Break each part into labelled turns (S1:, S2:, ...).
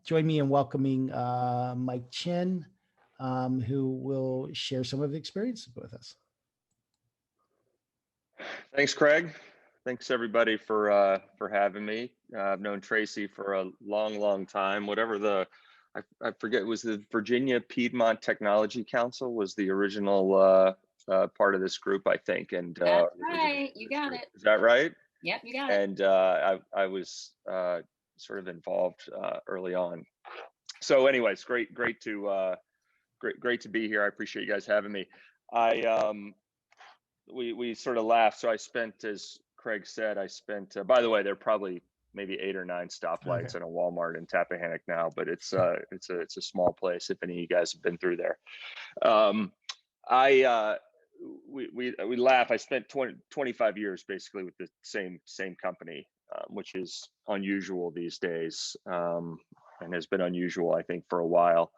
S1: join me in welcoming Mike Chin, who will share some of the experiences with us.
S2: Thanks, Craig. Thanks everybody for having me. I've known Tracy for a long time. Whatever I forget, was the Virginia Piedmont Technology Council was the original part of this group, I think. And
S3: that's right, you got it.
S2: Is that right?
S3: Yep, you got it.
S2: And I was sort of involved early on. So, anyways, great to be here. I appreciate you guys having me. We sort of laughed. So I spent, as Craig said, by the way, there are probably maybe 8 or 9 stoplights and a Walmart in Tappahannock now, but it's a small place if any of you guys have been through there. We laugh. I spent 25 years basically with the same company, which is unusual these days, and has been unusual, I think, for a while.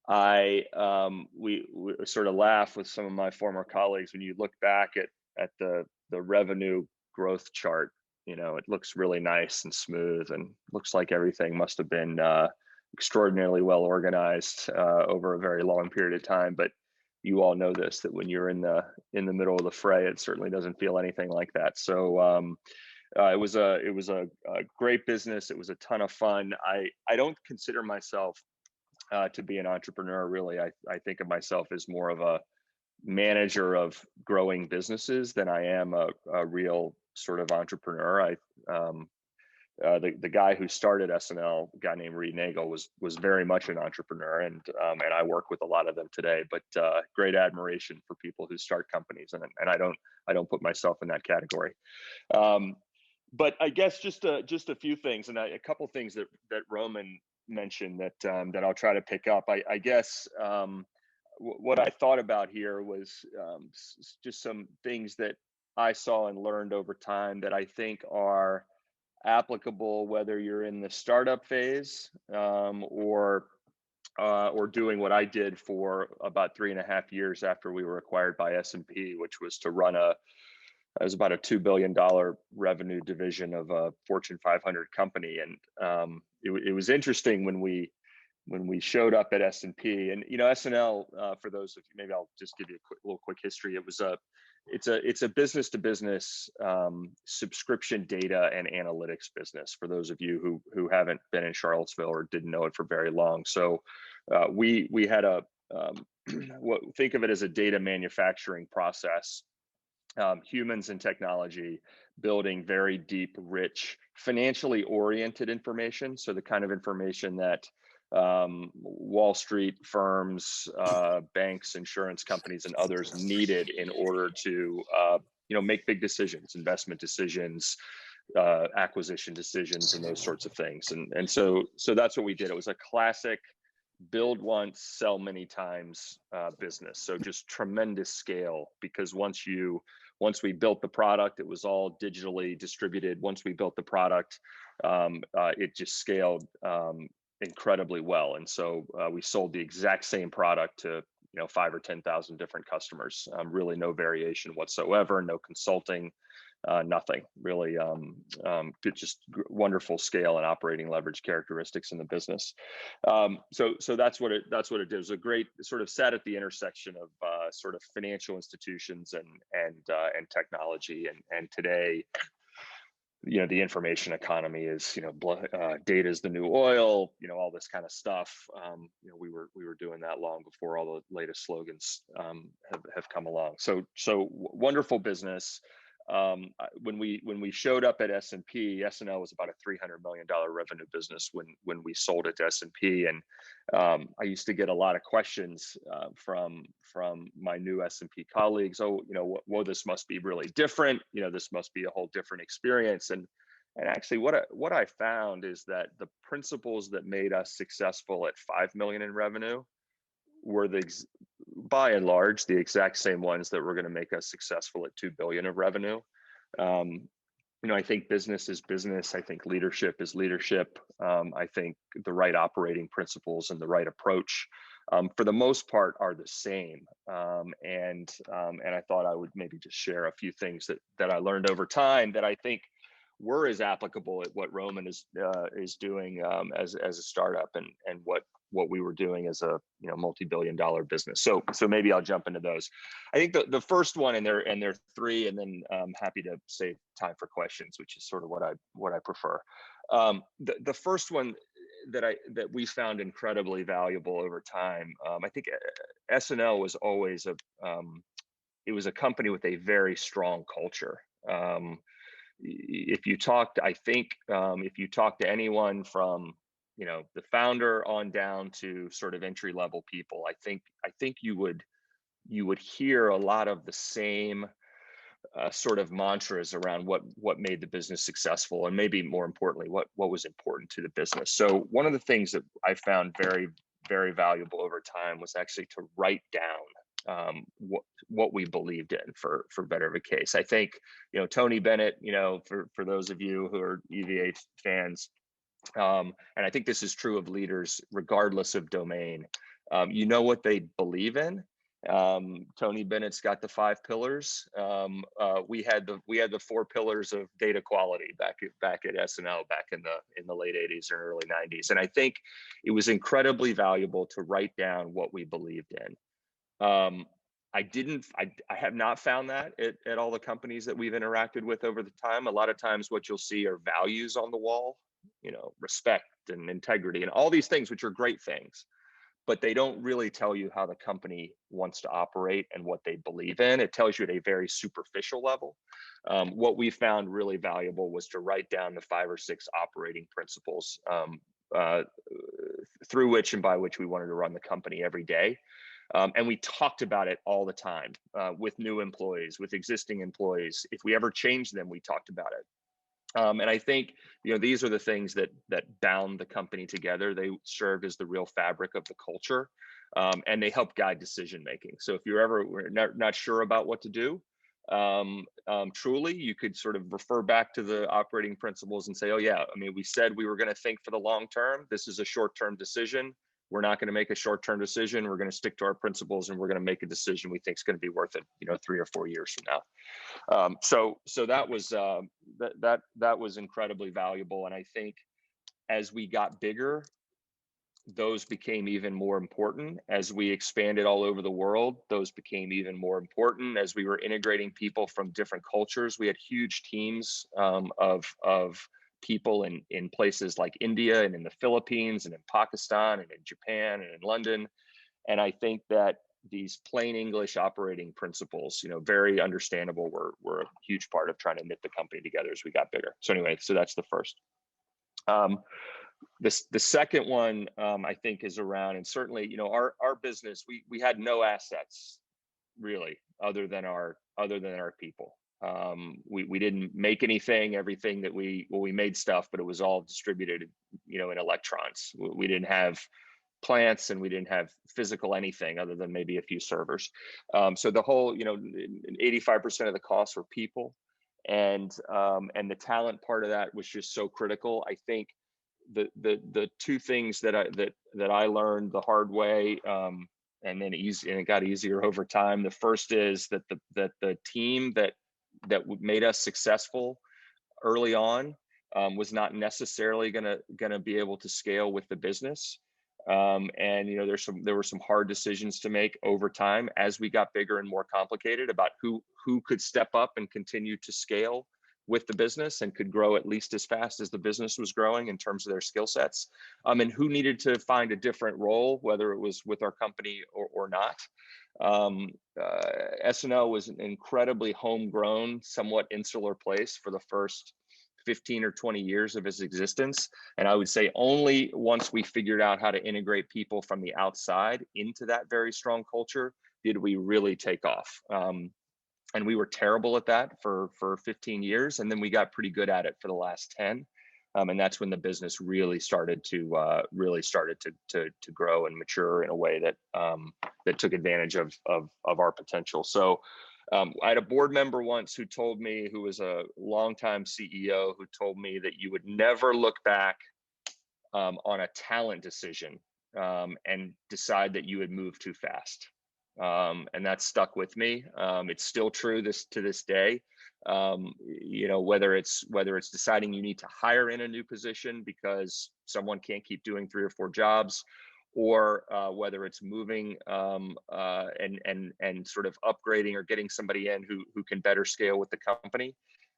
S2: We sort of laugh with some of my former colleagues when you look back at the revenue growth chart. You know, it looks really nice and smooth, and looks like everything must have been extraordinarily well organized over a very long period of time. But you all know this, that when you're in the middle of the fray, it certainly doesn't feel anything like that. So it was a great business. It was a ton of fun. I don't consider myself to be an entrepreneur, really. I think of myself as more of a manager of growing businesses than I am a real sort of entrepreneur. The guy who started SNL, a guy named Reed Nagel, was very much an entrepreneur, and I work with a lot of them today. But great admiration for people who start companies, and I don't put myself in that category. But I guess just a few things, and a couple things that Roman mentioned that I'll try to pick up. I guess what I thought about here was just some things that I saw and learned over time that I think are applicable whether you're in the startup phase or doing what I did for about 3.5 years after we were acquired by S&P, which was to run it was about a $2 billion revenue division of a Fortune 500 company. And it was interesting when we showed up at S&P, and you know, SNL, for those of you, maybe I'll just give you a little quick history. It's a business to business subscription data and analytics business, for those of you who haven't been in Charlottesville or didn't know it for very long. So we had think of it as a data manufacturing process. Humans and technology building very deep, rich, financially oriented information. So the kind of information that Wall Street firms, banks, insurance companies, and others needed in order to make big decisions, investment decisions, acquisition decisions, and those sorts of things. And so that's what we did. It was a classic build once, sell many times business. So just tremendous scale, because once we built the product, it was all digitally distributed. Once we built the product, it just scaled incredibly well. And so we sold the exact same product to 5,000 or 10,000 different customers. Really no variation whatsoever, no consulting, nothing really. Just wonderful scale and operating leverage characteristics in the business. So that's what it did. It was a great sort of sat at the intersection of sort of financial institutions and technology. And today, the information economy is, data is the new oil, all this kind of stuff. We were doing that long before all the latest slogans have come along. So wonderful business. When we showed up at S&P, SNL was about a $300 million revenue business when we sold it to S&P, and I used to get a lot of questions from my new S&P colleagues. Oh, well, this must be really different. This must be a whole different experience. And actually, what I found is that the principles that made us successful at 5 million in revenue were by and large the exact same ones that were going to make us successful at 2 billion of revenue. I think business is business. I think leadership is leadership. I think the right operating principles and the right approach, for the most part, are the same. And I thought I would maybe just share a few things that I learned over time that I think were as applicable at what Roman is doing as a startup, and what we were doing as a multi-billion-dollar business. So maybe I'll jump into those. I think the first one, and there are three, and then I'm happy to save time for questions, which is sort of what I prefer. The first one that we found incredibly valuable over time. I think S&L was always it was a company with a very strong culture. If you talked, I think if you talk to anyone from the founder on down to sort of entry level people, I think you would hear a lot of the same sort of mantras around what made the business successful, and maybe more importantly, what was important to the business. So one of the things that I found very, very valuable over time was actually to write down what we believed in for better of a case. I think Tony Bennett, for those of you who are UVA fans, and I think this is true of leaders regardless of domain, what they believe in. Tony Bennett's got the 5 pillars. We had the 4 pillars of data quality back at S&L back in the late 80s or early 90s, and I think it was incredibly valuable to write down what we believed in. I have not found that at all the companies that we've interacted with over the time. A lot of times what you'll see are values on the wall, respect and integrity and all these things, which are great things, but they don't really tell you how the company wants to operate and what they believe in. It tells you at a very superficial level. What we found really valuable was to write down the 5 or 6 operating principles through which and by which we wanted to run the company every day. And we talked about it all the time with new employees, with existing employees. If we ever changed them, we talked about it. And I think these are the things that bound the company together. They served as the real fabric of the culture, and they help guide decision making. So if you're ever not sure about what to do, truly, you could sort of refer back to the operating principles and say, oh yeah, I mean, we said we were going to think for the long term. This is a short-term decision. We're not going to make a short-term decision. We're going to stick to our principles, and we're going to make a decision we think is going to be worth it, 3 or 4 years from now. So that was that was incredibly valuable, and I think as we got bigger, those became even more important. As we expanded all over the world, those became even more important. As we were integrating people from different cultures, we had huge teams of people in places like India and in the Philippines and in Pakistan and in Japan and in London. And I think that these plain English operating principles, very understandable, were a huge part of trying to knit the company together as we got bigger. So anyway, so that's the first. The second one I think is around, and certainly, our business, we had no assets really other than our people. We didn't make anything. Everything that we made stuff, but it was all distributed, in electrons. We didn't have plants, and we didn't have physical anything other than maybe a few servers. So the whole, 85% of the costs were people, and the talent part of that was just so critical. I think the 2 things that I learned the hard way, and then it got easier over time. The first is that the team that made us successful early on was not necessarily gonna be able to scale with the business. And there were some hard decisions to make over time as we got bigger and more complicated about who could step up and continue to scale with the business and could grow at least as fast as the business was growing in terms of their skill sets, and who needed to find a different role, whether it was with our company or not. S&L was an incredibly homegrown, somewhat insular place for the first 15 or 20 years of its existence. And I would say only once we figured out how to integrate people from the outside into that very strong culture did we really take off. And we were terrible at that for 15 years. And then we got pretty good at it for the last 10. And that's when the business really started to grow and mature in a way that took advantage of our potential. So I had a board member once who told me, who was a longtime CEO, who told me that you would never look back on a talent decision and decide that you had moved too fast. And that's stuck with me. It's still true to this day. Whether it's deciding you need to hire in a new position because someone can't keep doing 3 or 4 jobs, or whether it's moving and sort of upgrading or getting somebody in who can better scale with the company.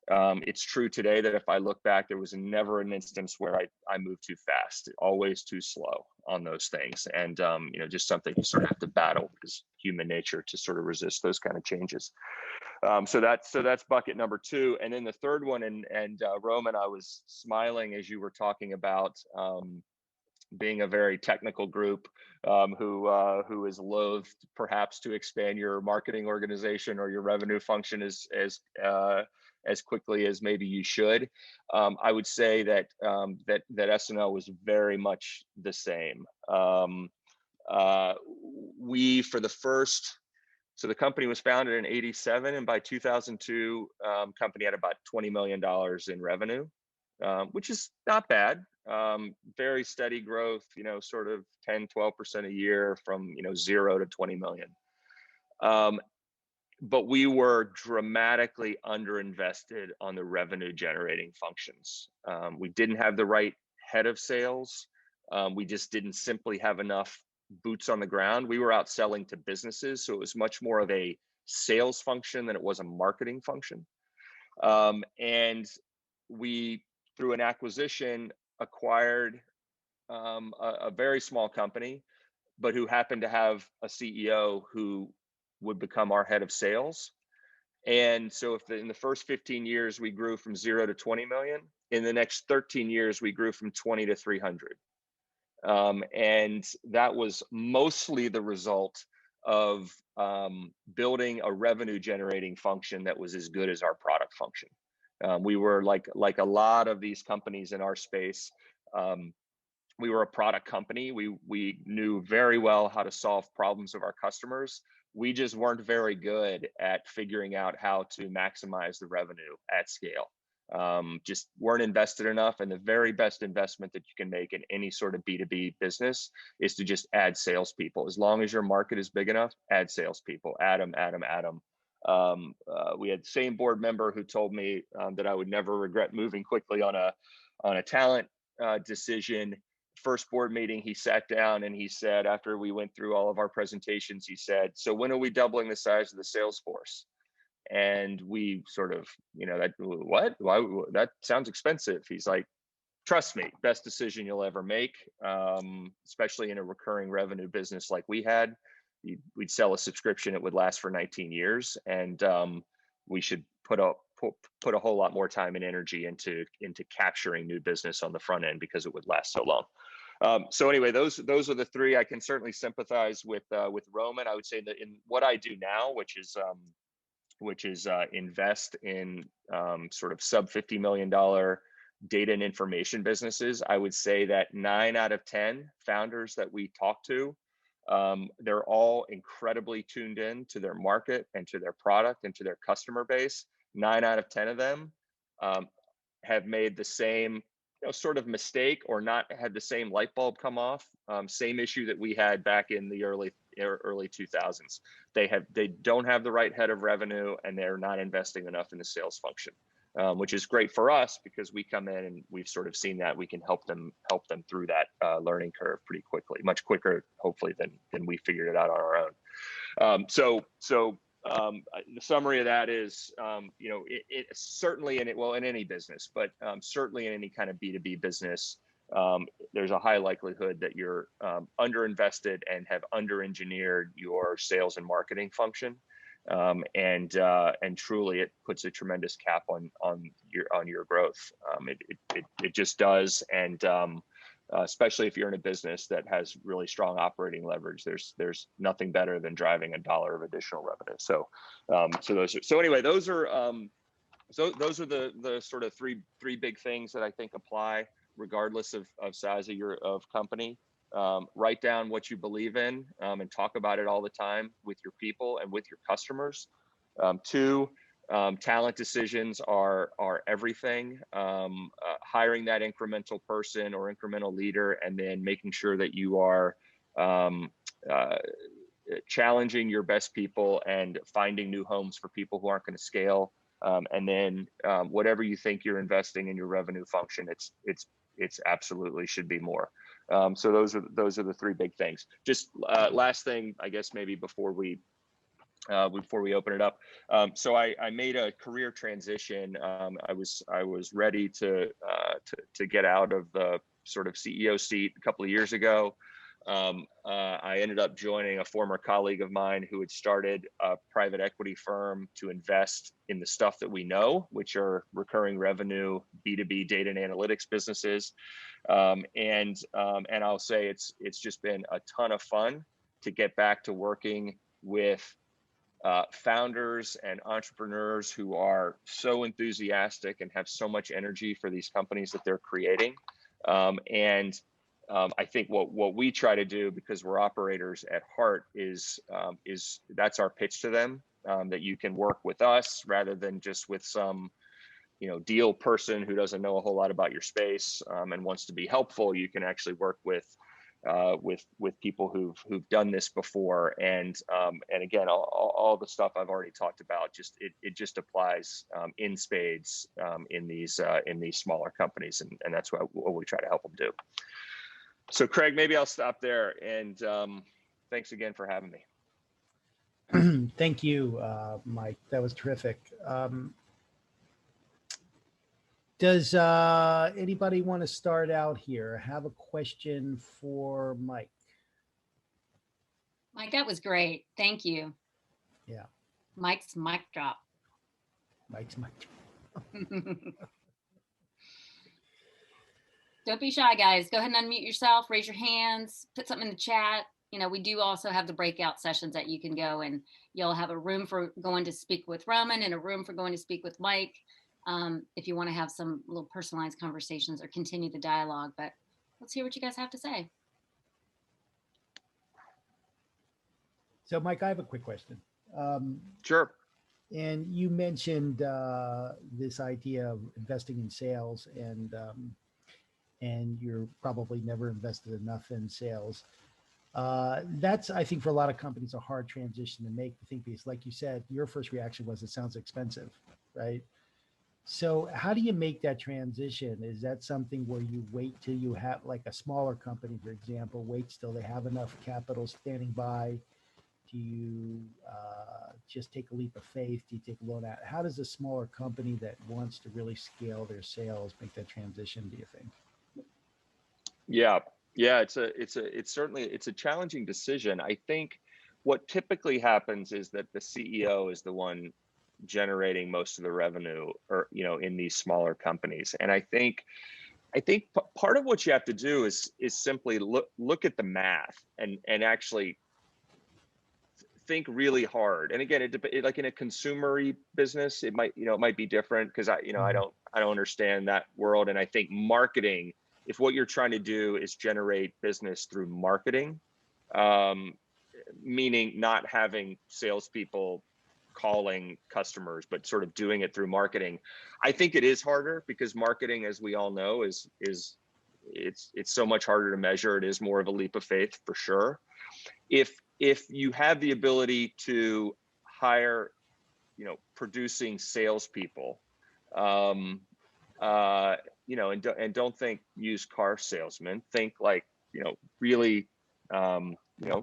S2: It's true today that if I look back, there was never an instance where I moved too fast, always too slow on those things. And, just something you sort of have to battle, because human nature to sort of resist those kind of changes. So that's bucket number 2. And then the third one, and Roman, I was smiling as you were talking about being a very technical group who is loath perhaps to expand your marketing organization or your revenue function as quickly as maybe you should. I would say that that SNL was very much the same. So the company was founded in '87, and by 2002, company had about $20 million in revenue, which is not bad. Very steady growth, sort of 10, 12% a year from, 0 to 20 million. But we were dramatically underinvested on the revenue generating functions. We didn't have the right head of sales. We just didn't simply have enough boots on the ground. We were out selling to businesses, so it was much more of a sales function than it was a marketing function. And we, through an acquisition, acquired a very small company, but who happened to have a CEO who would become our head of sales. And so in the first 15 years, we grew from 0 to 20 million. In the next 13 years, we grew from 20 to 300. And that was mostly the result of building a revenue generating function that was as good as our product function. We were like a lot of these companies in our space. We were a product company. We knew very well how to solve problems of our customers. We just weren't very good at figuring out how to maximize the revenue at scale. Just weren't invested enough. And the very best investment that you can make in any sort of B2B business is to just add salespeople. As long as your market is big enough, add salespeople. Add them. We had the same board member who told me that I would never regret moving quickly on a talent decision. First board meeting, he sat down and he said, after we went through all of our presentations, he said, "So when are we doubling the size of the sales force?" And we sort of, what? Why? That sounds expensive. He's like, "Trust me, best decision you'll ever make, especially in a recurring revenue business like we had. We'd sell a subscription, it would last for 19 years. And we should put a whole lot more time and energy into capturing new business on the front end, because it would last so long." So anyway, those are the 3. I can certainly sympathize with Roman. I would say that in what I do now, which is invest in sort of sub $50 million data and information businesses, I would say that 9 out of 10 founders that we talk to, they're all incredibly tuned in to their market and to their product and to their customer base. 9 out of 10 of them have made the same sort of mistake, or not had the same light bulb come off. Same issue that we had back in the early 2000s. They don't have the right head of revenue, and they're not investing enough in the sales function, which is great for us because we come in and we've sort of seen that we can help them through that learning curve pretty quickly, much quicker, hopefully, than we figured it out on our own. The summary of that is, it certainly in any business, but certainly in any kind of B2B business, there's a high likelihood that you're underinvested and have under-engineered your sales and marketing function, and truly it puts a tremendous cap on your growth. It just does, and especially if you're in a business that has really strong operating leverage, there's nothing better than driving $1 of additional revenue. So those are the sort of three big things that I think apply regardless of size of company. Write down what you believe in, and talk about it all the time with your people and with your customers. 2, talent decisions are everything. Hiring that incremental person or incremental leader, and then making sure that you are challenging your best people and finding new homes for people who aren't going to scale. And then whatever you think you're investing in your revenue function, it's absolutely should be more. So those are the three big things. Just last thing, I guess maybe before we open it up. So I made a career transition. I was ready to get out of the sort of CEO seat a couple of years ago. I ended up joining a former colleague of mine who had started a private equity firm to invest in the stuff that we know, which are recurring revenue, B2B data and analytics businesses. And I'll say it's just been a ton of fun to get back to working with founders and entrepreneurs who are so enthusiastic and have so much energy for these companies that they're creating. I think what we try to do, because we're operators at heart, is that's our pitch to them, that you can work with us rather than just with some deal person who doesn't know a whole lot about your space and wants to be helpful. You can actually work with people who've done this before, and again, all the stuff I've already talked about, it just applies in spades in these smaller companies, and that's what we try to help them do. So Craig, maybe I'll stop there, and thanks again for having me.
S1: Thank you, Mike. That was terrific. Does anybody want to start out here? Have a question for Mike?
S3: Mike, that was great. Thank you.
S1: Yeah.
S3: Mike's mic drop.
S1: Mike's mic drop.
S3: Don't be shy, guys. Go ahead and unmute yourself, raise your hands, put something in the chat. We do also have the breakout sessions that you can go, and you'll have a room for going to speak with Roman and a room for going to speak with Mike. If you want to have some little personalized conversations or continue the dialogue, but let's hear what you guys have to say.
S1: So Mike, I have a quick question.
S2: Sure.
S1: And you mentioned this idea of investing in sales, and you're probably never invested enough in sales. That's, I think, for a lot of companies, a hard transition to make. I think, because like you said, your first reaction was it sounds expensive, right? So how do you make that transition? Is that something where you wait till you have, like a smaller company, for example, wait till they have enough capital standing by? Do you just take a leap of faith? Do you take a loan out? How does a smaller company that wants to really scale their sales make that transition, do you think?
S2: Yeah, it's certainly a challenging decision. I think what typically happens is that the CEO is the one generating most of the revenue, or in these smaller companies. And I think part of what you have to do is simply look at the math and actually think really hard. And again, like in a consumery business, it might be different, because I don't understand that world. And I think marketing, if what you're trying to do is generate business through marketing, meaning not having salespeople calling customers, but sort of doing it through marketing, I think it is harder, because marketing, as we all know, it's so much harder to measure. It is more of a leap of faith, for sure. If you have the ability to hire, producing salespeople, and don't think used car salesmen, think like, really,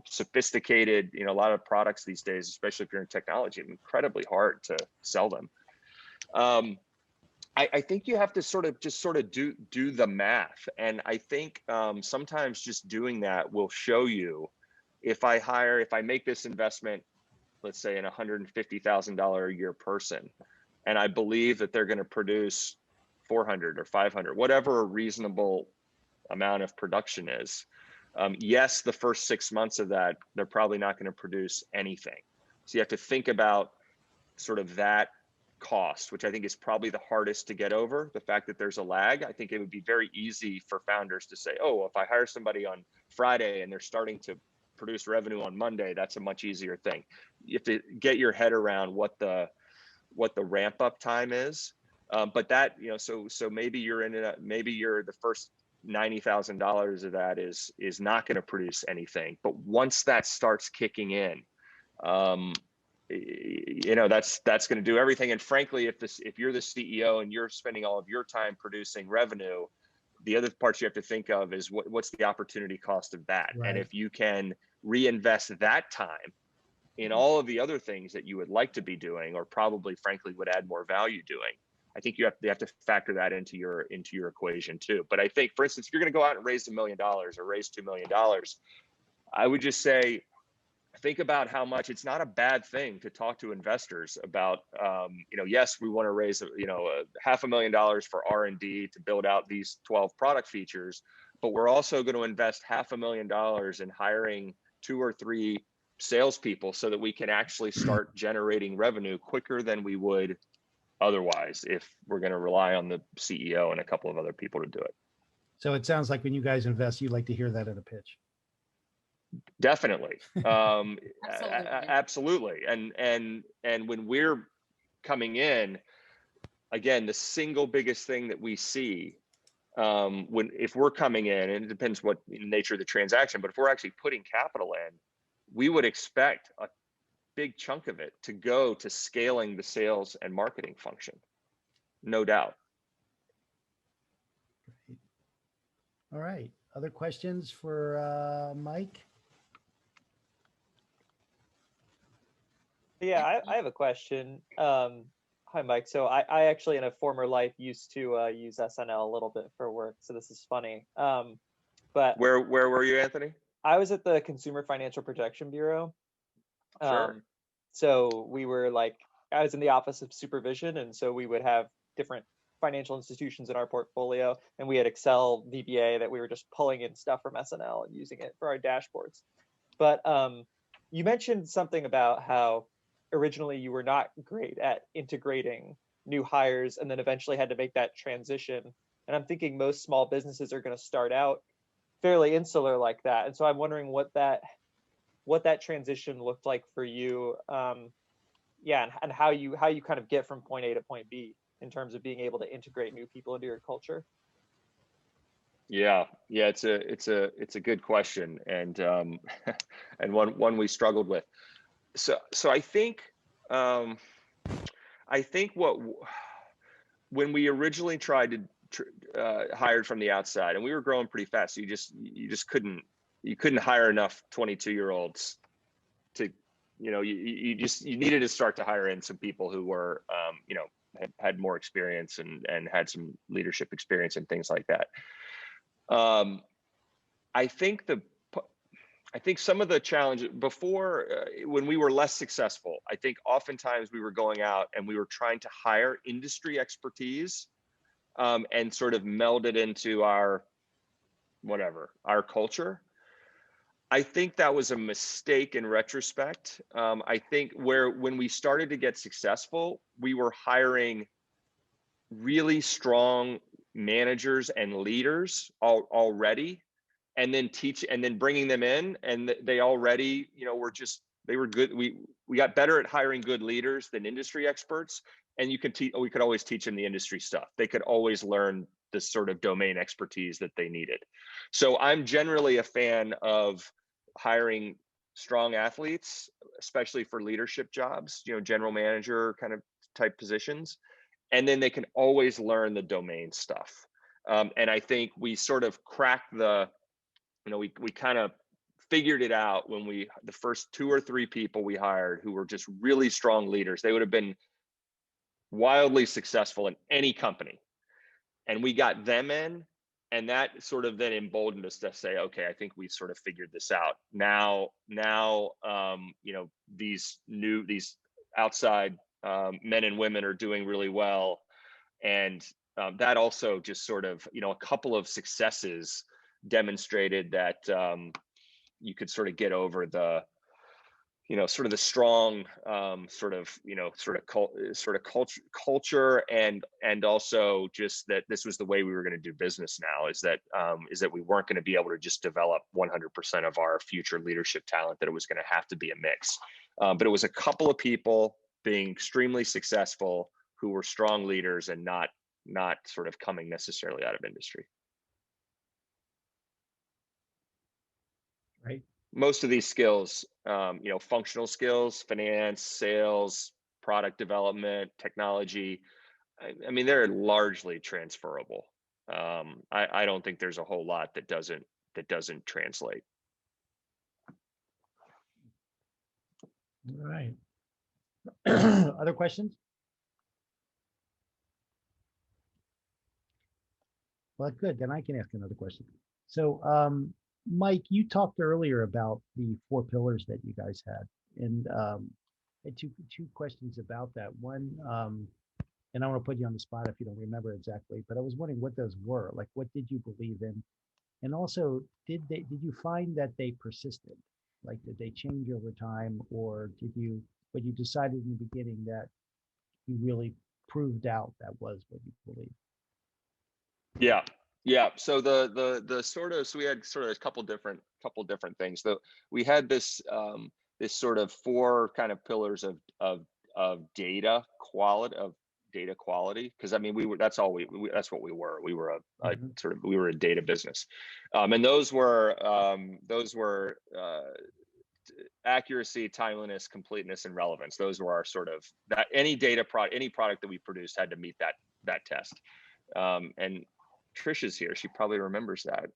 S2: sophisticated, a lot of products these days, especially if you're in technology, incredibly hard to sell them. I think you have to sort of do the math. And I think sometimes just doing that will show you, if I make this investment, let's say in $150,000 a year person, and I believe that they're going to produce 400 or 500, whatever a reasonable amount of production is. Yes, the first 6 months of that, they're probably not going to produce anything. So you have to think about sort of that cost, which I think is probably the hardest to get over, the fact that there's a lag. I think it would be very easy for founders to say, oh, if I hire somebody on Friday and they're starting to produce revenue on Monday, that's a much easier thing. You have to get your head around what the ramp up time is. But that, so maybe you're the first $90,000 of that is not going to produce anything. But once that starts kicking in, that's going to do everything. And frankly, if you're the CEO and you're spending all of your time producing revenue, the other parts you have to think of is what's the opportunity cost of that.
S1: Right.
S2: And if you can reinvest that time in all of the other things that you would like to be doing, or probably frankly would add more value doing, I think you have to factor that into your equation too. But I think, for instance, if you're going to go out and raise $1 million or raise $2 million, I would just say, think about how much. It's not a bad thing to talk to investors about. Yes, we want to raise $500,000 for R&D to build out these 12 product features, but we're also going to invest $500,000 in hiring 2 or 3 salespeople so that we can actually start generating revenue quicker than we would otherwise if we're going to rely on the CEO and a couple of other people to do it.
S1: So it sounds like when you guys invest, you like to hear that in a pitch.
S2: Definitely.
S3: Absolutely.
S2: Absolutely. And when we're coming in, again, the single biggest thing that we see if we're coming in, and it depends what the nature of the transaction, but if we're actually putting capital in, we would expect a big chunk of it to go to scaling the sales and marketing function. No doubt.
S1: Great. All right. Other questions for Mike?
S4: Yeah, I have a question. Hi, Mike. So I actually, in a former life, used to use SNL a little bit for work. So this is funny. But
S2: where were you, Anthony?
S4: I was at the Consumer Financial Protection Bureau.
S2: Sure.
S4: So we were I was in the Office of Supervision, and so we would have different financial institutions in our portfolio, and we had Excel VBA that we were just pulling in stuff from SNL and using it for our dashboards. But you mentioned something about how originally you were not great at integrating new hires and then eventually had to make that transition. And I'm thinking most small businesses are going to start out fairly insular like that. And so I'm wondering what that transition looked like for you. And how you kind of get from point A to point B in terms of being able to integrate new people into your culture.
S2: Yeah, it's a good question, and and one we struggled with. So I think when we originally tried to hire from the outside, and we were growing pretty fast, so you couldn't hire enough 22-year-olds to, you needed to start to hire in some people who were had more experience and had some leadership experience and things like that. I think some of the challenges before, when we were less successful, I think oftentimes we were going out and we were trying to hire industry expertise and sort of meld it into our culture. I think that was a mistake in retrospect. I think when we started to get successful, we were hiring really strong managers and leaders already, and then bringing them in, and they already, they were good. We got better at hiring good leaders than industry experts, and we could always teach them the industry stuff. They could always learn this sort of domain expertise that they needed. So I'm generally a fan of hiring strong athletes, especially for leadership jobs, general manager kind of type positions. And then they can always learn the domain stuff. And I think we sort of cracked we kind of figured it out when the first 2 or 3 people we hired who were just really strong leaders. They would have been wildly successful in any company. And we got them in, and that sort of then emboldened us to say, okay, I think we sort of figured this out. Now, these outside men and women are doing really well. And that also just sort of, a couple of successes demonstrated that you could sort of get over the, sort of the strong culture, and also just that this was the way we were going to do business now, is that we weren't going to be able to just develop 100% of our future leadership talent, that it was going to have to be a mix. But it was a couple of people being extremely successful who were strong leaders and not sort of coming necessarily out of industry. most of these skills, functional skills, finance, sales, product development, technology, I mean, they're largely transferable. I don't think there's a whole lot that doesn't translate.
S1: All right. Other questions? Well, good. Then I can ask another question. So, Mike, you talked earlier about the 4 pillars that you guys had, and two questions about that. One, and I want to put you on the spot if you don't remember exactly, but I was wondering what those were. Like, what did you believe in? And also, did you find that they persisted? Like, did they change over time, or what you decided in the beginning that you really proved out that was what you believed?
S2: Yeah. So the sort of, so we had sort of a couple different things. We had this this sort of 4 kind of pillars of data quality, because I mean that's what we were. We were we were a data business, and those were accuracy, timeliness, completeness, and relevance. Those were our sort of, that any product that we produced had to meet that test. And Trisha's here. She probably remembers that.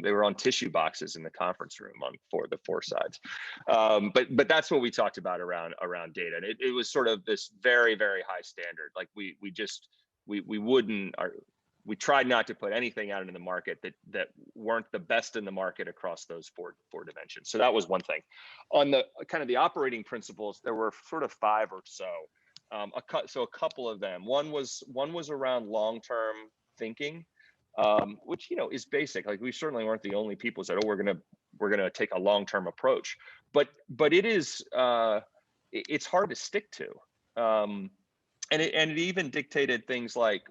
S2: They were on tissue boxes in the conference room on the 4 sides. But that's what we talked about around data. And it was sort of this very, very high standard. Like we tried not to put anything out into the market that weren't the best in the market across those four dimensions. So that was one thing. On the kind of the operating principles, there were sort of 5 or so. So a couple of them. One was around long-term thinking, which is basic. Like, we certainly weren't the only people who said, "Oh, we're gonna take a long-term approach," but it's hard to stick to, and it even dictated things like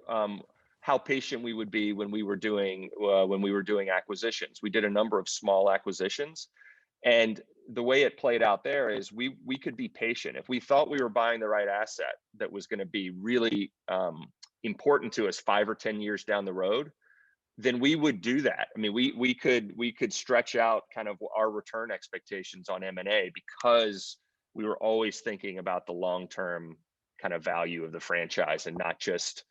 S2: how patient we would be when we were doing acquisitions. We did a number of small acquisitions, and the way it played out there is we could be patient. If we thought we were buying the right asset that was going to be really important to us 5 or 10 years down the road, then we would do that. I mean, we could stretch out kind of our return expectations on M&A because we were always thinking about the long-term kind of value of the franchise, and not just,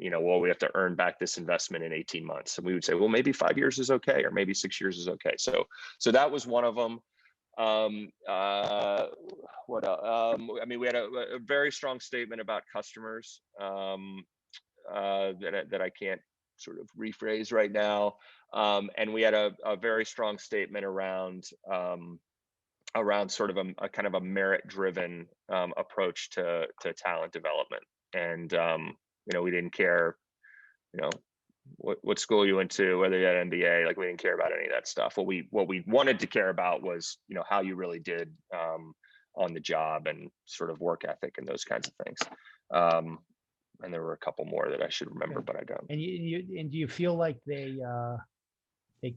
S2: well, we have to earn back this investment in 18 months. And we would say, well, maybe 5 years is okay, or maybe 6 years is okay. So that was one of them. What else? I mean, we had a very strong statement about customers that I can't sort of rephrase right now. And we had a very strong statement around sort of a kind of a merit-driven approach to talent development. And we didn't care, what school you went to, whether you had an MBA. Like, we didn't care about any of that stuff. What we wanted to care about was, how you really did on the job, and sort of work ethic and those kinds of things. And there were a couple more that I should remember, but I don't.
S1: And do you feel like they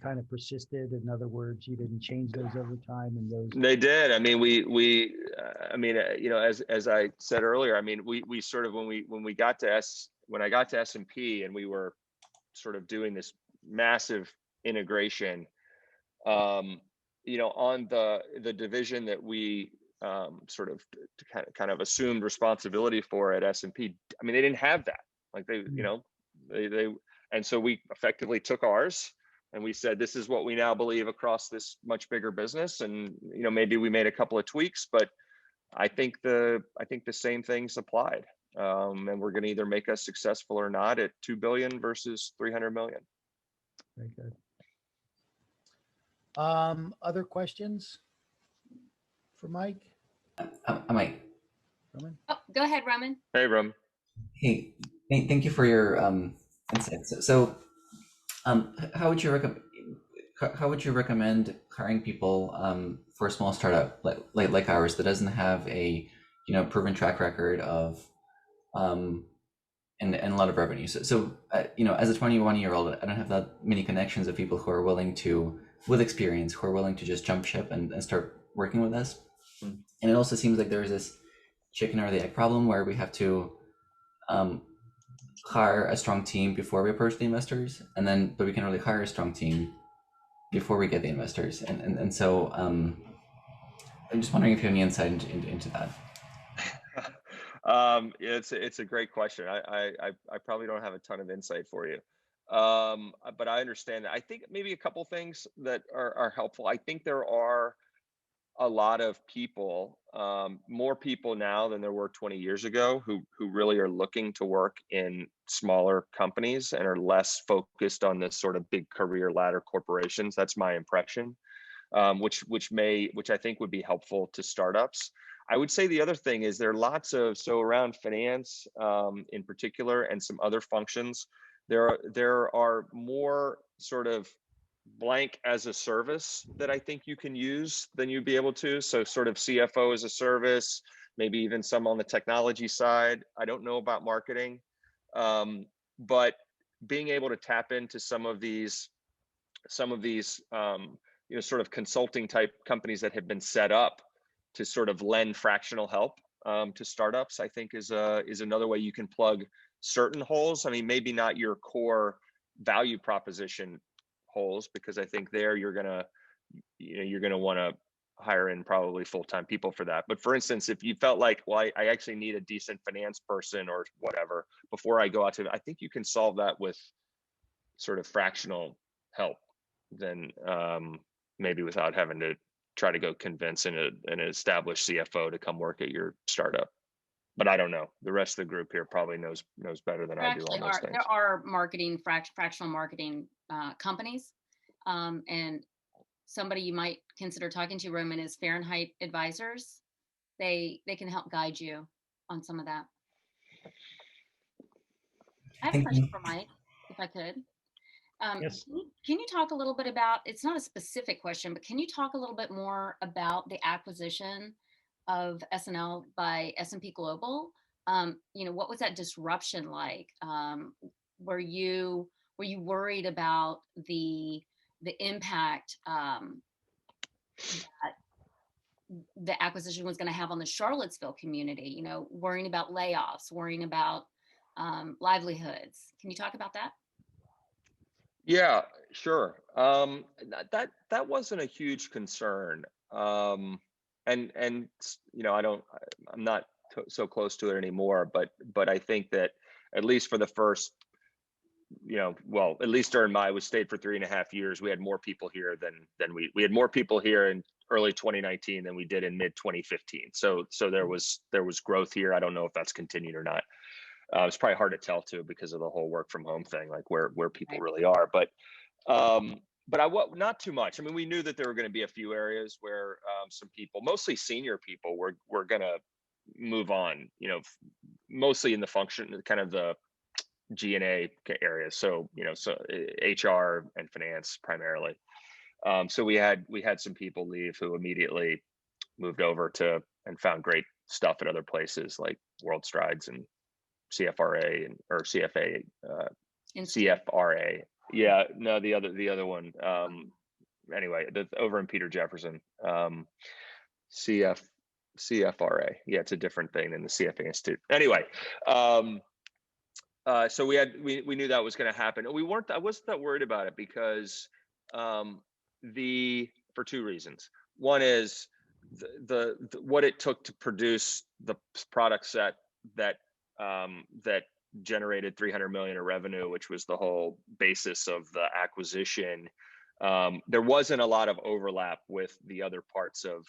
S1: kind of persisted? In other words, you didn't change those over time, and those.
S2: They did. I mean, as I said earlier, I mean, we sort of, when I got to S&P, and we were sort of doing this massive integration, on the division that we sort of kind of assumed responsibility for at S&P. I mean, they didn't have that. Like, they and so we effectively took ours, and we said, this is what we now believe across this much bigger business. And maybe we made a couple of tweaks, but I think the same things applied. And we're going to either make us successful or not at 2 billion versus 300 million.
S1: Very good. Other questions for Mike?
S5: Mike.
S1: Roman?
S3: Oh, go ahead, Roman.
S2: Hey, Rum.
S5: Hey, thank you for your insights. So, how would you recommend hiring people for a small startup like ours that doesn't have a proven track record of and a lot of revenue? So as a 21-year-old, I don't have that many connections of people who are willing to, with experience, who are willing to just jump ship and start working with us. And it also seems like there's this chicken or the egg problem where we have to hire a strong team before we approach the investors, but we can really hire a strong team before we get the investors, and so I'm just wondering if you have any insight into that.
S2: It's a great question. I probably don't have a ton of insight for you, but I understand that. I think maybe a couple things that are helpful. I think there are a lot of people, more people now than there were 20 years ago, who really are looking to work in smaller companies and are less focused on this sort of big career ladder corporations. That's my impression, which I think would be helpful to startups. I would say the other thing is there are lots of, so around finance in particular and some other functions, there are more sort of blank as a service that I think you can use than you'd be able to. So sort of CFO as a service, maybe even some on the technology side. I don't know about marketing, but being able to tap into some of these sort of consulting type companies that have been set up to sort of lend fractional help to startups, I think is another way you can plug certain holes. I mean, maybe not your core value proposition holes, because I think there you're gonna want to hire in probably full-time people for that. But for instance, if you felt like, well, I actually need a decent finance person or whatever before I go out to, I think you can solve that with sort of fractional help, then maybe without having to try to go convince an established CFO to come work at your startup. But I don't know. The rest of the group here probably knows better than I do on those things.
S3: There are fractional marketing companies, and somebody you might consider talking to, Roman, is Fahrenheit Advisors. They can help guide you on some of that. I have a question for Mike, if I could.
S1: Yes.
S3: Can you talk a little bit about, it's not a specific question, but can you talk a little bit more about the acquisition of SNL by S&P Global? What was that disruption like? Were you worried about the impact that the acquisition was going to have on the Charlottesville community? Worrying about layoffs, worrying about livelihoods. Can you talk about that?
S2: Yeah, sure. That wasn't a huge concern. And I'm not so close to it anymore, but I think that at least for the first, at least during I stayed for 3.5 years, we had more people here than we had more people here in early 2019 than we did in mid 2015. So there was growth here. I don't know if that's continued or not. It's probably hard to tell too, because of the whole work from home thing, like where people really are. But not too much. I mean, we knew that there were going to be a few areas where some people, mostly senior people, were going to move on. Mostly in the function, kind of the G&A areas. So HR and finance primarily. So we had some people leave who immediately moved over to and found great stuff at other places like World Strides and CFRA or CFA, CFRA. Yeah, no, the other one. Anyway, over in Peter Jefferson, CFRA. Yeah, it's a different thing than the CFA Institute. Anyway, so we knew that was going to happen. I wasn't that worried about it because for two reasons. One is the what it took to produce the product set that generated 300 million in revenue, which was the whole basis of the acquisition. There wasn't a lot of overlap with the other parts of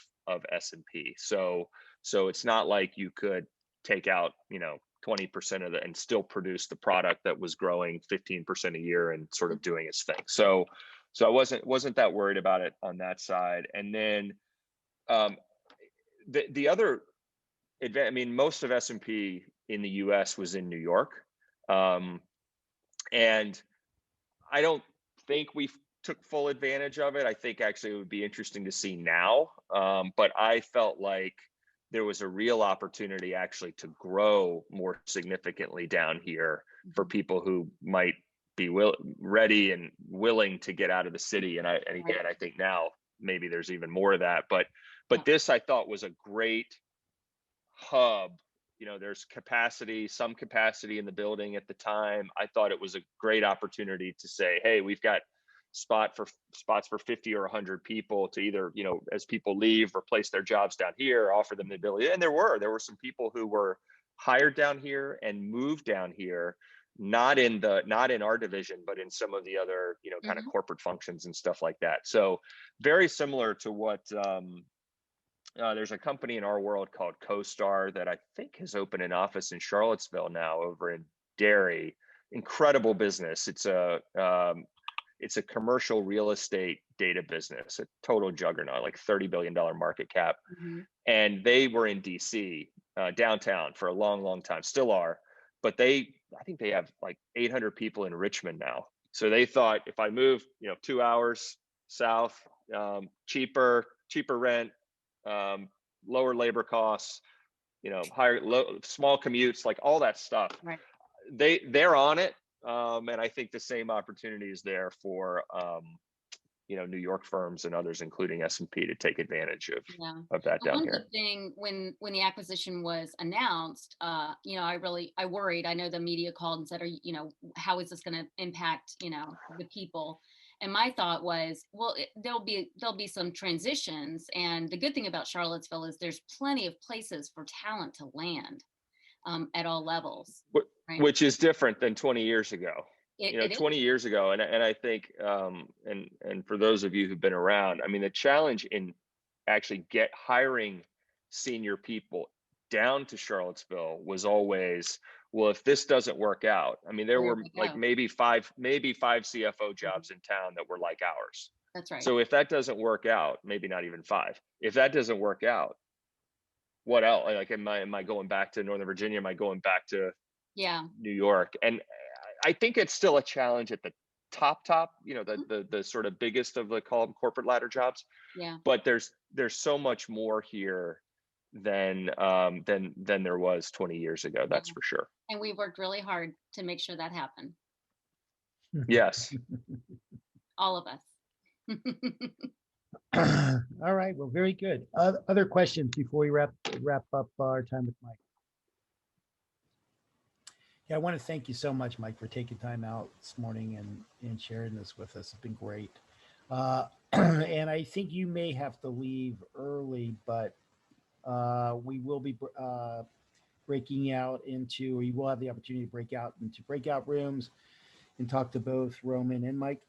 S2: S&P. So it's not like you could take out 20% of it and still produce the product that was growing 15% a year and sort of doing its thing. So I wasn't that worried about it on that side. And then the other advantage, I mean, most of S&P in the US was in New York. And I don't think we took full advantage of it. I think actually it would be interesting to see now. But I felt like there was a real opportunity actually to grow more significantly down here for people who might be ready and willing to get out of the city. And again, I think now maybe there's even more of that. But this I thought was a great hub. There's some capacity in the building at the time. I thought it was a great opportunity to say, hey, we've got spots for 50 or 100 people to either, you know, as people leave, replace their jobs down here, offer them the ability. And there were some people who were hired down here and moved down here, not in our division, but in some of the other, you know, kind of corporate functions and stuff like that. So very similar to what there's a company in our world called CoStar that I think has opened an office in Charlottesville now, over in Derry. Incredible business. It's a commercial real estate data business, a total juggernaut, like $30 billion market cap. And they were in DC, downtown, for a long, long time, still are. But I think they have like 800 people in Richmond now. So they thought, if I move, you know, 2 hours south, cheaper rent, lower labor costs, you know, small commutes, like all that stuff.
S3: Right.
S2: They're on it. And I think the same opportunity is there for, you know, New York firms and others, including S&P, to take advantage of that down
S3: One
S2: here.
S3: good thing when the acquisition was announced, you know, I worried. I know the media called and said, you know, how is this going to impact, you know, the people? And my thought was, well, there'll be some transitions. And the good thing about Charlottesville is there's plenty of places for talent to land at all levels. Right?
S2: Which is different than 20 years ago. You know, 20
S3: is.
S2: years ago, and I think, and for those of you who've been around, I mean, the challenge in actually hiring senior people down to Charlottesville was always, well, if this doesn't work out, I mean, there were like maybe five CFO jobs in town that were like ours.
S3: That's right.
S2: So if that doesn't work out, maybe not even 5. If that doesn't work out, what else? Like, am I going back to Northern Virginia? Am I going back to New York? And I think it's still a challenge at the top, you know, the sort of biggest of the corporate ladder jobs.
S3: Yeah.
S2: But there's so much more here than there was 20 years ago. That's for sure.
S3: And we worked really hard to make sure that happened.
S2: Yes.
S3: All of us.
S1: All right. Well, very good. Other questions before we wrap up our time with Mike? Yeah, I want to thank you so much, Mike, for taking time out this morning and sharing this with us. It's been great. And I think you may have to leave early, but we will be breaking out into, or you will have the opportunity to break out into breakout rooms and talk to both Roman and Mike.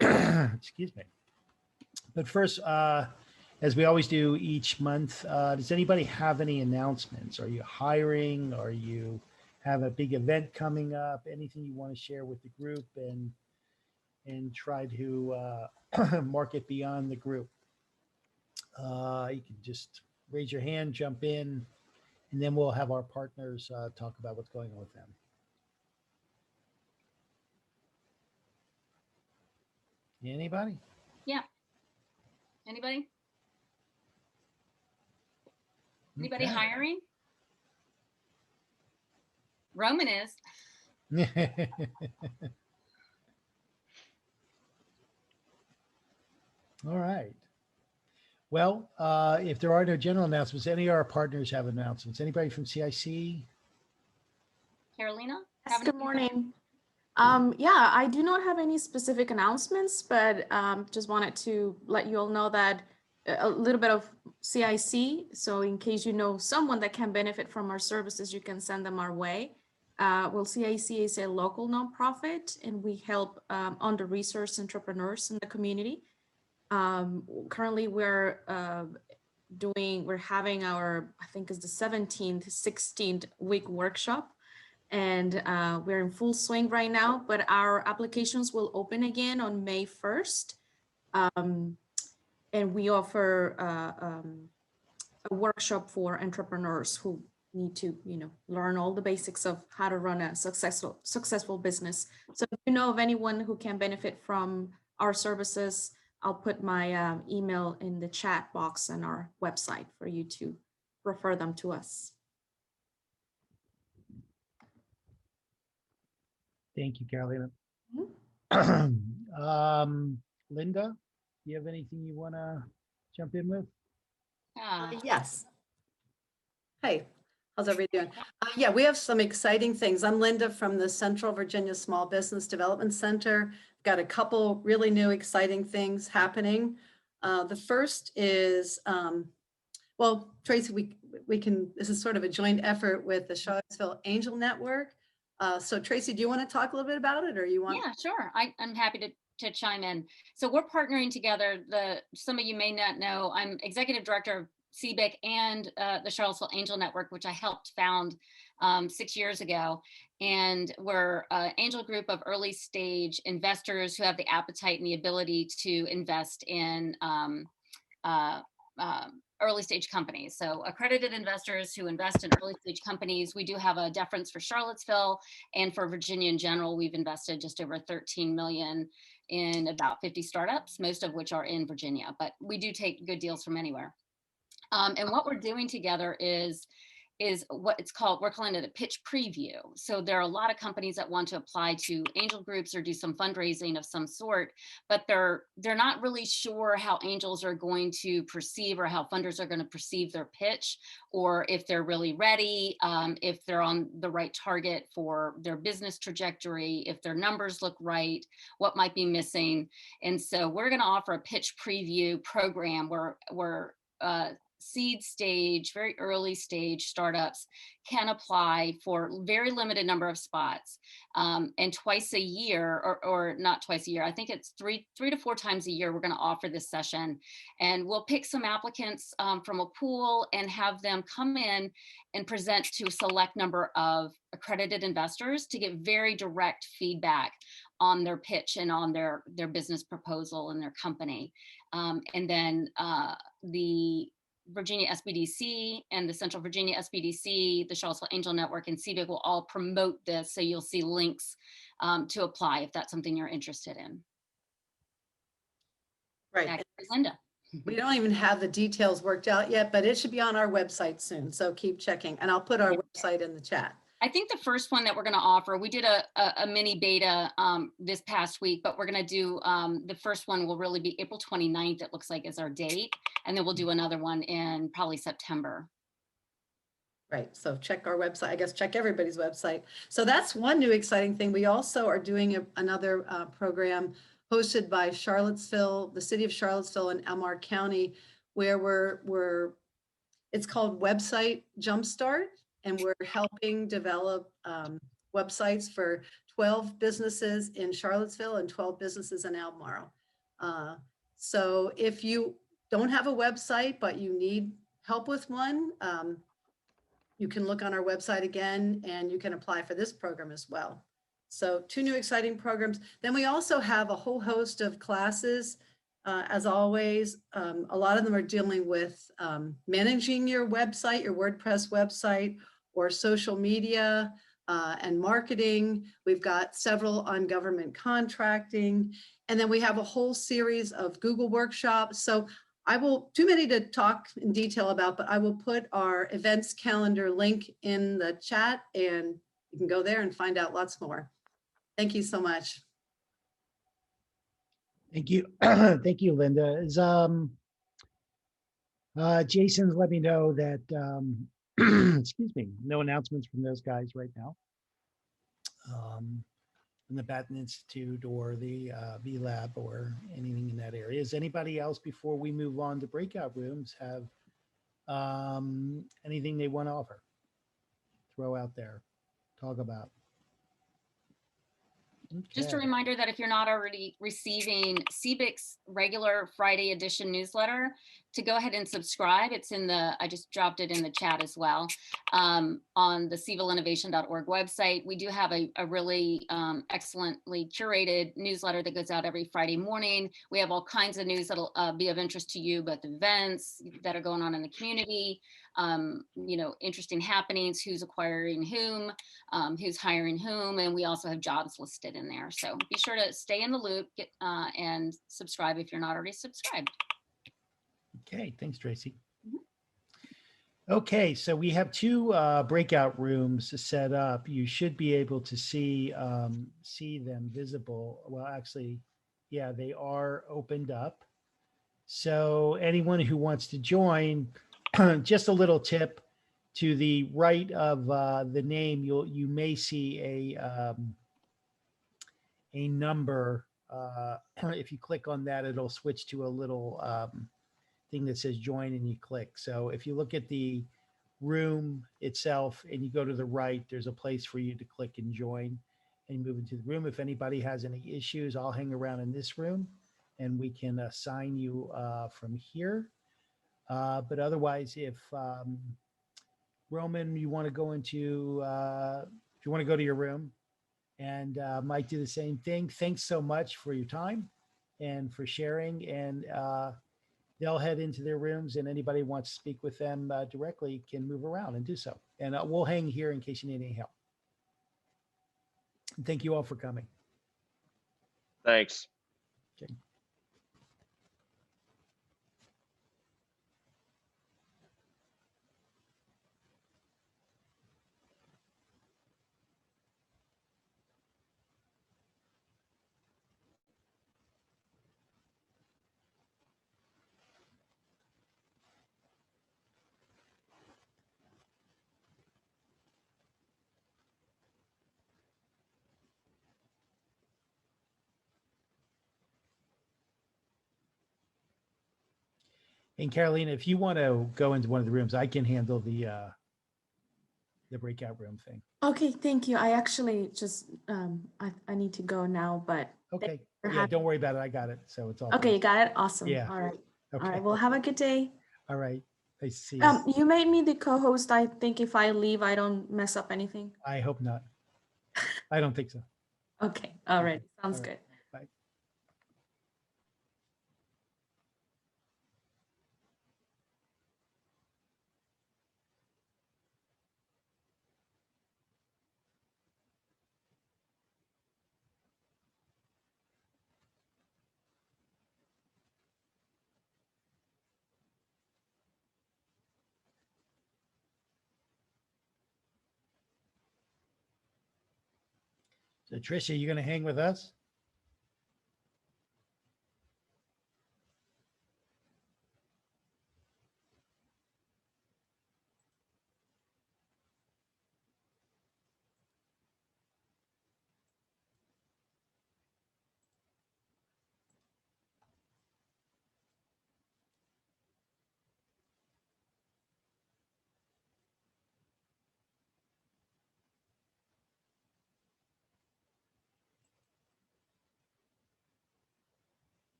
S1: Excuse me. But first, as we always do each month, does anybody have any announcements? Are you hiring? Are you have a big event coming up? Anything you want to share with the group and try to market beyond the group? You can just raise your hand, jump in, and then we'll have our partners talk about what's going on with them. Anybody?
S3: Yeah. Anybody? Anybody
S1: Okay.
S3: hiring? Roman is.
S1: All right. Well, if there are no general announcements, any of our partners have announcements. Anybody from CIC?
S3: Carolina?
S6: Yes, good morning. Yeah, I do not have any specific announcements, but just wanted to let you all know that a little bit of CIC. So in case you know someone that can benefit from our services, you can send them our way. Well, CIC is a local nonprofit, and we help under-resourced entrepreneurs in the community. Currently, we're having our, I think it's the 17th, 16th week workshop. And we're in full swing right now, but our applications will open again on May 1st. And we offer a workshop for entrepreneurs who need to, learn all the basics of how to run a successful business. So if you know of anyone who can benefit from our services, I'll put my email in the chat box on our website for you to refer them to us.
S1: Thank you, Carolina. Linda, do you have anything you want to jump in with?
S7: Yes. Hey, how's everybody doing? Yeah, we have some exciting things. I'm Linda from the Central Virginia Small Business Development Center. got a couple really new exciting things happening. The first is, well, Tracy, we can, this is sort of a joint effort with the Charlottesville Angel Network. So Tracy, do you want to talk a little bit about it, or you want?
S3: Yeah, sure. I'm happy to chime in. So we're partnering together. Some of you may not know, I'm executive director of CBIC and the Charlottesville Angel Network, which I helped found 6 years ago. And we're an angel group of early stage investors who have the appetite and the ability to invest in early stage companies. So accredited investors who invest in early stage companies. We do have a deference for Charlottesville, and for Virginia in general, we've invested just over 13 million in about 50 startups, most of which are in Virginia, but we do take good deals from anywhere. And what we're doing together is what it's called, we're calling it a pitch preview. So there are a lot of companies that want to apply to angel groups or do some fundraising of some sort, but they're not really sure how angels are going to perceive, or how funders are going to perceive their pitch, or if they're really ready, if they're on the right target for their business trajectory, if their numbers look right, what might be missing. And so we're going to offer a pitch preview program where seed stage, very early stage startups can apply for very limited number of spots. And twice a year, or not twice a year, I think it's three to four times a year, we're going to offer this session. And we'll pick some applicants from a pool and have them come in and present to a select number of accredited investors to get very direct feedback on their pitch and on their business proposal and their company. And then the Virginia SBDC and the Central Virginia SBDC, the Charlottesville Angel Network, and CBIC will all promote this. So you'll see links to apply if that's something you're interested in.
S7: Right.
S3: Back to Linda.
S7: We don't even have the details worked out yet, but it should be on our website soon. So keep checking, and I'll put our website in the chat.
S3: I think the first one that we're going to offer, we did a mini beta this past week, but we're going to do, the first one will really be April 29th, it looks like, is our date. And then we'll do another one in probably September.
S7: Right. So check our website, I guess, check everybody's website. So that's one new exciting thing. We also are doing another program hosted by Charlottesville, the city of Charlottesville and Elmore County, where it's called Website Jumpstart. And we're helping develop websites for 12 businesses in Charlottesville and 12 businesses in Albemarle. So if you don't have a website, but you need help with one, you can look on our website again, and you can apply for this program as well. So two new exciting programs. Then we also have a whole host of classes. As always, a lot of them are dealing with managing your website, your WordPress website, or social media and marketing. We've got several on government contracting. And then we have a whole series of Google workshops. So too many to talk in detail about, but I will put our events calendar link in the chat, and you can go there and find out lots more. Thank you so much.
S1: Thank you. Thank you, Linda. Jason's let me know that, excuse me, no announcements from those guys right now. In the Batten Institute or the V-Lab or anything in that area. Is anybody else, before we move on to breakout rooms, have anything they want to offer? Throw out there, talk about. Okay.
S3: Just a reminder that if you're not already receiving CBIC's regular Friday edition newsletter, to go ahead and subscribe. It's in I just dropped it in the chat as well, on the civilinnovation.org website. We do have a really excellently curated newsletter that goes out every Friday morning. We have all kinds of news that'll be of interest to you, both events that are going on in the community, interesting happenings, who's acquiring whom, who's hiring whom, and we also have jobs listed in there. So be sure to stay in the loop and subscribe if you're not already subscribed.
S1: Okay, thanks, Tracy. Okay, so we have two breakout rooms set up. You should be able to see them visible. Well, actually, yeah, they are opened up. So anyone who wants to join, just a little tip: to the right of the name, you may see a number if you click on that, it'll switch to a little thing that says join and you click. So if you look at the room itself and you go to the right, there's a place for you to click and join and move into the room. If anybody has any issues, I'll hang around in this room and we can assign you from here. But otherwise, if Roman, you want to go into, if you want to go to your room, and Mike do the same thing. Thanks so much for your time and for sharing. And they'll head into their rooms, and anybody who wants to speak with them directly can move around and do so. And we'll hang here in case you need any help. And thank you all for coming.
S2: Thanks.
S1: Okay. And Carolina, if you want to go into one of the rooms, I can handle the breakout room thing.
S6: Okay, thank you. I actually just I need to go now, but
S1: Okay.
S6: for
S1: Yeah,
S6: having-
S1: don't worry about it. I got it. So it's all
S6: okay,
S1: good.
S6: you got it. Awesome.
S1: Yeah.
S6: All right.
S1: Okay.
S6: All right. Well, have a good day.
S1: All right. I see you.
S6: You made me the co-host. I think if I leave, I don't mess up anything.
S1: I hope not. I don't think so.
S6: Okay. All right. Sounds
S1: All right.
S6: good.
S1: Bye. So Tricia, you going to hang with us?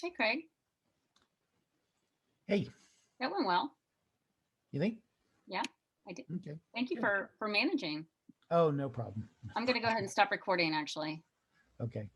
S3: Hey, Craig.
S1: Hey,
S3: That went well.
S1: you think?
S3: Yeah, I did.
S1: Okay.
S3: Thank you
S1: Good.
S3: for managing.
S1: Oh, no problem.
S3: I'm going to go ahead and stop recording, actually.
S1: Okay.